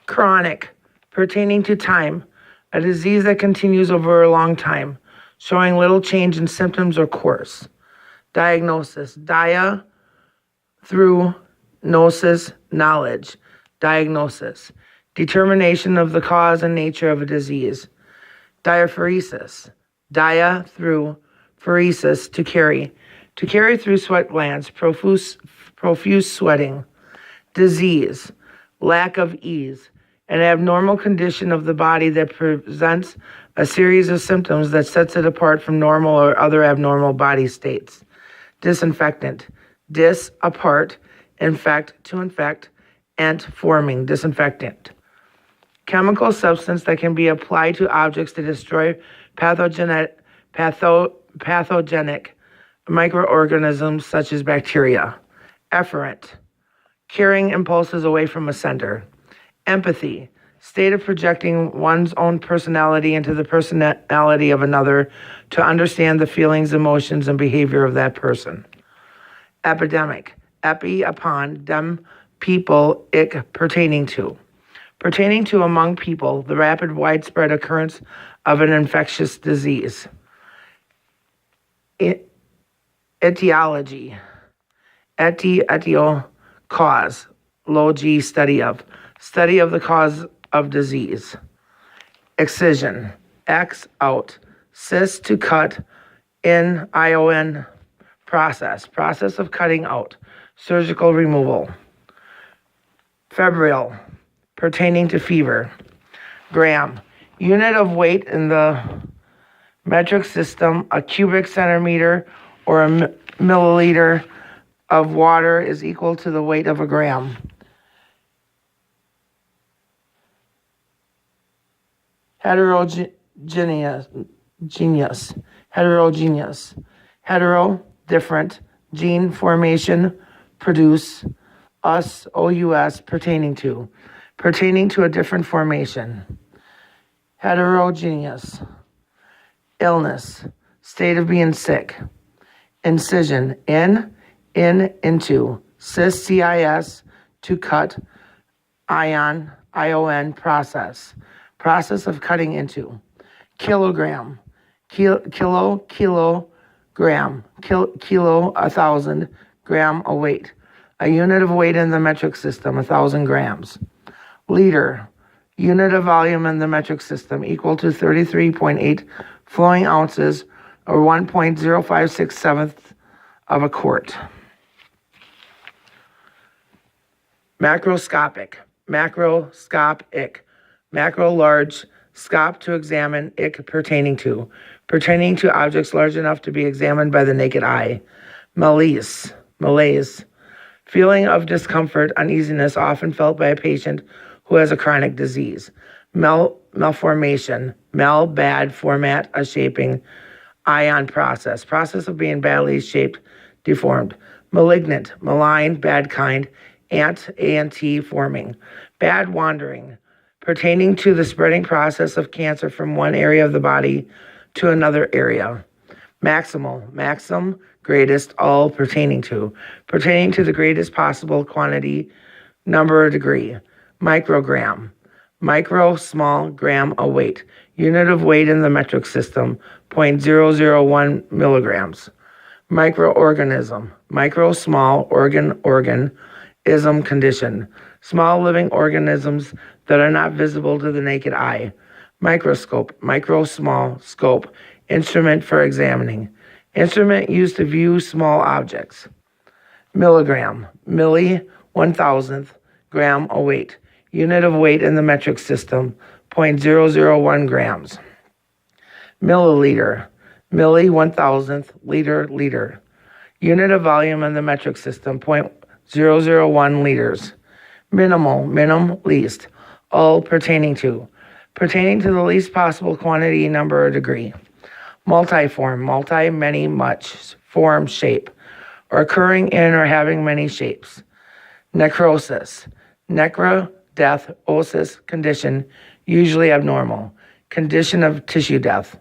Chronic, pertaining to time, a disease that continues over a long time, showing little change in symptoms or course. Diagnosis, through gnosis, knowledge. Diagnosis, determination of the cause and nature of a disease. Diaphoresis, through phoresis, to carry through sweat glands, profuse sweating. Disease, lack of ease, an abnormal condition of the body that presents a series of symptoms that sets it apart from normal or other abnormal body states. Disinfectant, apart, infect, to infect, and forming, disinfectant. Chemical substance that can be applied to objects to destroy pathogenic microorganisms such as bacteria. Efferent, carrying impulses away from a sender. Empathy, state of projecting one's own personality into the personality of another to understand the feelings, emotions, and behavior of that person. Epidemic, upon, dem, people, pertaining to among people, the rapid widespread occurrence of an infectious disease. Etiology, cause, logi, study of the cause of disease. Excision, X out, cis, to cut, in, ion, process of cutting out, surgical removal. Febrile, pertaining to fever. Gram, unit of weight in the metric system. A cubic centimeter or a milliliter of water is equal to the weight of a gram. Heterogeneous. Hetero, different. Gene, formation, produce. Us, ous, pertaining to a different formation. Heterogeneous. Illness, state of being sick. Incision, into. Cis, cis, to cut. Ion, process of cutting into. Kilogram, kilogram, kilo, 1,000, gram, a weight. A unit of weight in the metric system, 1,000 grams. Liter, unit of volume in the metric system, equal to 33.8 flowing ounces, or 1.056 of a quart. Macroscopic, macro, large, scop, to examine, pertaining to objects large enough to be examined by the naked eye. Malaise, feeling of discomfort, uneasiness, often felt by a patient who has a chronic disease. Malformation, bad, format, a shaping, ion, process of being badly shaped, deformed. Malignant, malign, bad kind, ant, forming. Bad, wandering, pertaining to the spreading process of cancer from one area of the body to another area. Maxim, greatest, all, pertaining to the greatest possible quantity, number, or degree. Microgram, small, gram, a weight. Unit of weight in the metric system, 0.001 milligrams. Microorganism, small, ism, condition. Small living organisms that are not visible to the naked eye. Microscope, small, scope, instrument for examining. Instrument used to view small objects. Milligram, 1,000th, gram, a weight. Unit of weight in the metric system, 0.001 grams. Milliliter, 1,000th, liter. Unit of volume in the metric system, 0.001 liters. Minimum, least. All, pertaining to the least possible quantity, number, or degree. Multiform, many, much. Form, shape, or occurring in or having many shapes. Necrosis, death, osis, condition, usually abnormal. Condition of tissue death.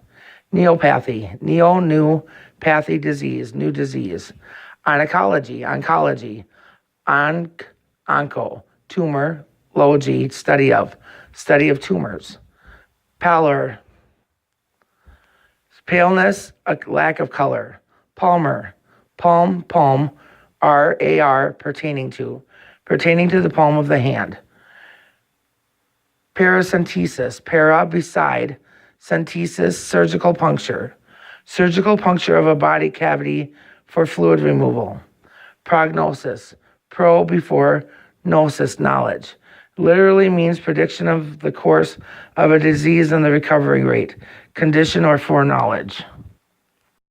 Neopathy, new, pathy, disease, new disease. Oncology, onco, tumor, Logy, study of tumors. Pallor, paleness, a lack of color. Palmar, palm, R-A-R, pertaining to the palm of the hand. Paracentesis, para, beside, centesis, surgical puncture of a body cavity for fluid removal. Prognosis, pro before gnosis, knowledge. Literally means prediction of the course of a disease and the recovery rate, condition or foreknowledge.